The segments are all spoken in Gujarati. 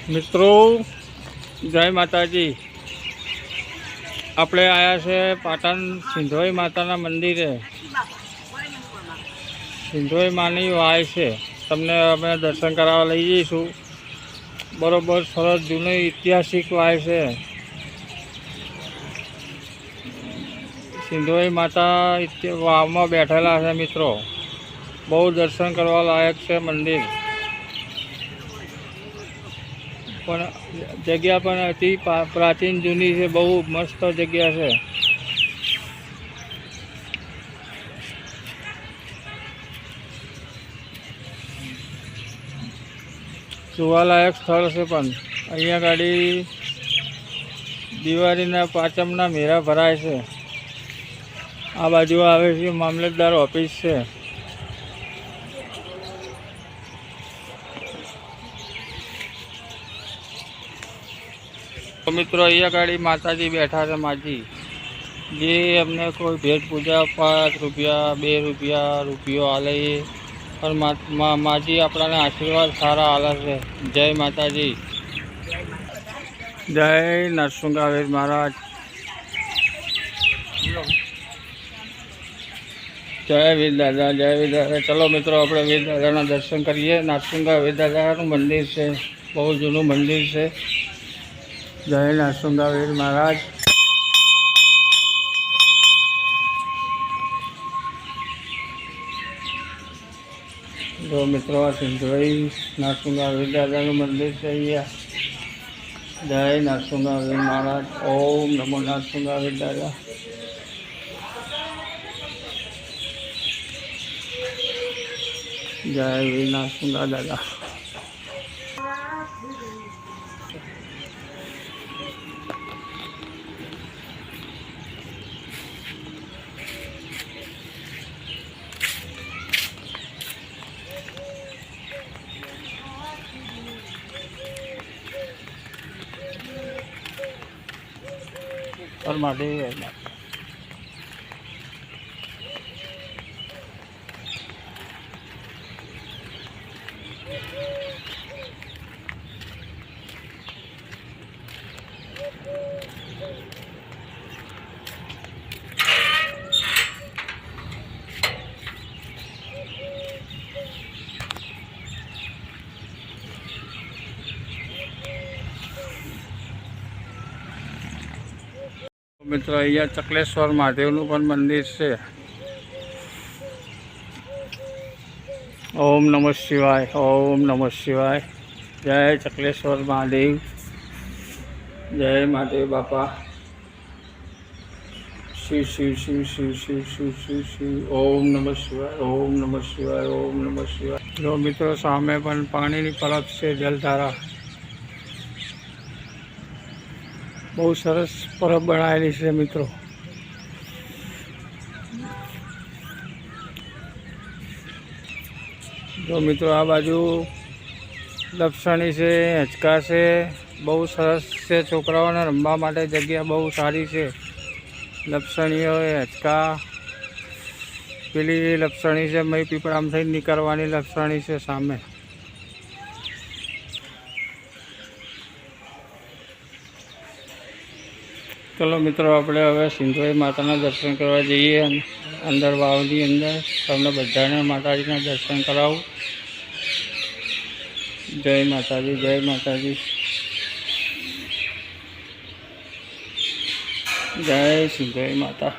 મિત્રો જય માતાજી। આપણે આયા છે પાટણ સિંધોઈ માતાના મંદિરે। સિંધોઈ માની વાય છે, તમને અમે દર્શન કરાવવા લઈ જઈશું। બરોબર સરસ જૂની ઐતિહાસિક વાય છે। સિંધોઈ માતા વાવમાં બેઠેલા છે મિત્રો। બહુ દર્શન કરવા લાયક છે મંદિર, પણ જગ્યા પણ અતિ પ્રાચીન જૂની છે। બહુ મસ્ત જગ્યા છે। જોવાલાયક સ્થળ છે, પણ અહીંયા ગાડી દિવાળીના પાંચમના મેળા ભરાય છે। આ બાજુ આવે છે મામલતદાર ઓફિસ છે। તો મિત્રો અહીંયા ગાડી માતાજી બેઠા છે માજી, જે અમને કોઈ ભેટ પૂજા 5 રૂપિયા 2 રૂપિયા રૂપિયો આલે, પણ માજી આપણાને આશીર્વાદ સારા આલે છે। જય માતાજી, જય નરસિંહાવીર મહારાજ, જય વીર દાદા, જય વીર દાદા। ચલો મિત્રો આપણે વીર દાદાના દર્શન કરીએ। નરસિંહાવીર દાદાનું મંદિર છે, બહુ જૂનું મંદિર છે। જય નરસિંહાવીર મહારાજ। જો મિત્રો આ સિંધોઈ નરસિંહાવીર દાદાનું મંદિર છે અહીંયા। જય નરસિંહાવીર મહારાજ। ઓમ નમો નરસિંહાવીર દાદા। જય વીર નરસિંહા દાદા। और माटे મિત્રો અહીંયા ચકલેશ્વર મહાદેવનું પણ મંદિર છે। ઓમ નમઃ શિવાય, ઓમ નમઃ શિવાય। જય ચકલેશ્વર મહાદેવ, જય મહાદેવ બાપા। શિવ શિવ શિવ શિવ શિવ શિવ શિવ શિવ। ઓમ નમઃ શિવાય, ઓમ નમઃ શિવાય, ઓમ નમઃ શિવાય। જો મિત્રો સામે પણ પાણીની પરબ છે, જલધારા। બહુ સરસ પરબ બનાવેલી છે મિત્રો। જો મિત્રો આ બાજુ લપસણી છે, હિંચકા છે, બહુ સરસ છે। છોકરાઓને રમવા માટે જગ્યા બહુ સારી છે। લપસણીઓ, હિંચકા, પેલી લપસણી છે મય પીપળામ થઈને નીકળવાની લપસણી છે સામે। ચલો મિત્રો આપણે હવે સિંધોઈ માતાના દર્શન કરવા જઈએ। અંદર વાવની અંદર તમને બધાને માતાજીના દર્શન કરાવું। જય માતાજી, જય માતાજી, જય સિંધોઈ માતા।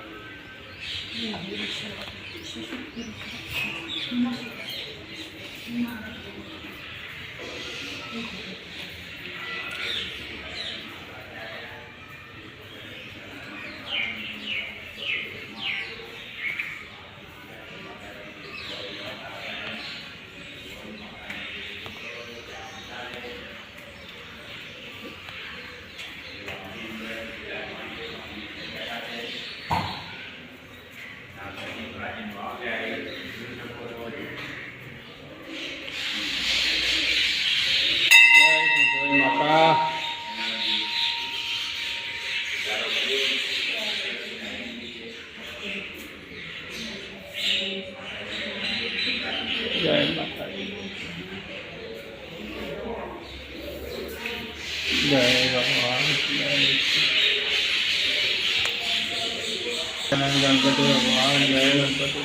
જય માતાજી। ગણપતિ ભગવાન, જય ગણપતિ,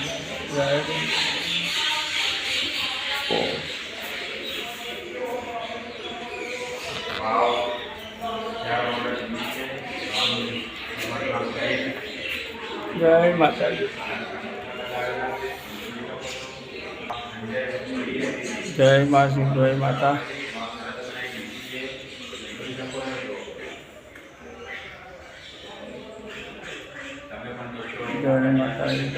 જય ગણપતિ. જય માતાજી, જય માસી, જય માતા. જય માતાજી,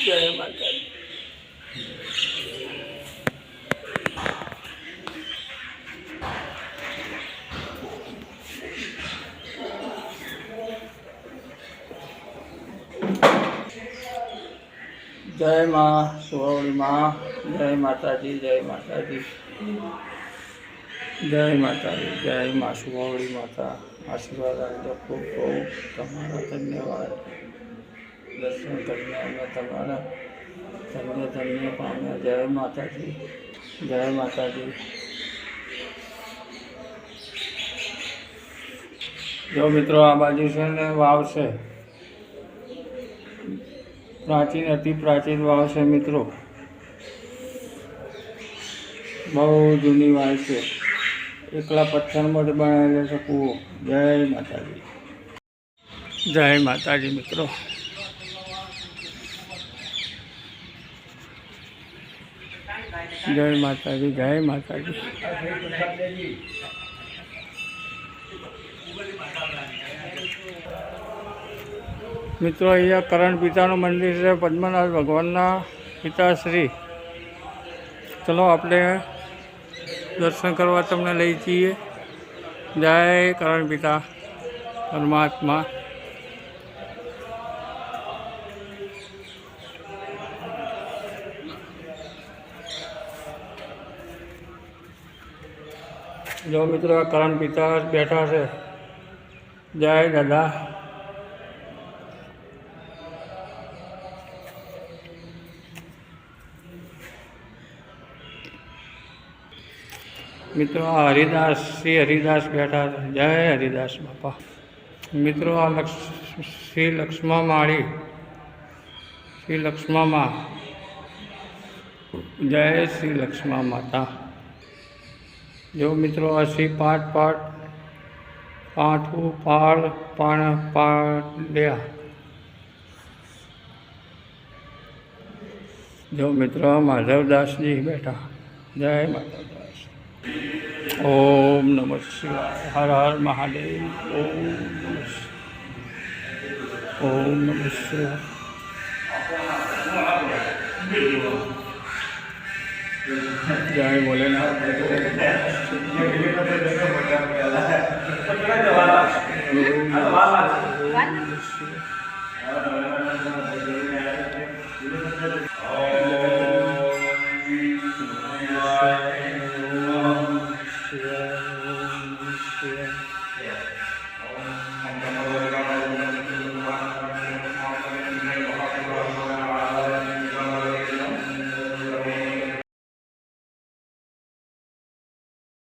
જય માતાજી. જય માં સુવર્ણી માં, જય માતાજી, જય માતાજી, જય માતાજી, જય માં સુવર્ણી માતા. આશીર્વાદ આપજો ખૂબ ખૂબ. તમારા ધન્યવાદ. દર્શન કરીને અમે તમારા ધન્ય પામ્યા. જય માતાજી, જય માતાજી. જો મિત્રો આ બાજુ છે ને વાવ છે, પ્રાચીન અતિ પ્રાચીન વાવ છે મિત્રો, બહુ જૂની વાવ છે. એકલા પથ્થરમાં જ બનાવેલો છે કૂવો. જય માતાજી, જય માતાજી મિત્રો. જય માતાજી, જય માતાજી. મિત્રો અહીંયા કરણ પિતાનું મંદિર છે, પદ્મનાભ ભગવાનના પિતાશ્રી. ચલો આપણે દર્શન કરવા તમને લઈ જઈએ. જય કરણ પિતા પરમાત્મા. જો મિત્રો આ કરણ પિતા બેઠા છે. જય દાદા. મિત્રો આ હરિદાસ, શ્રી હરિદાસ બેઠા છે. જય હરિદાસ બાપા. મિત્રો આ શ્રી લક્ષ્મા માળી, શ્રી લક્ષ્મા મા. જય શ્રી લક્ષ્મા માતા. જો મિત્રો આ શ્રી પાઠું પાડ્યા. જો મિત્રો માધવદાસજી બેઠા. જય માતા. ઓમ નમઃ શિવાય. હર હર મહાદેવ. ઓમ નમઃ શિવાય. જય ભોલેનાથ.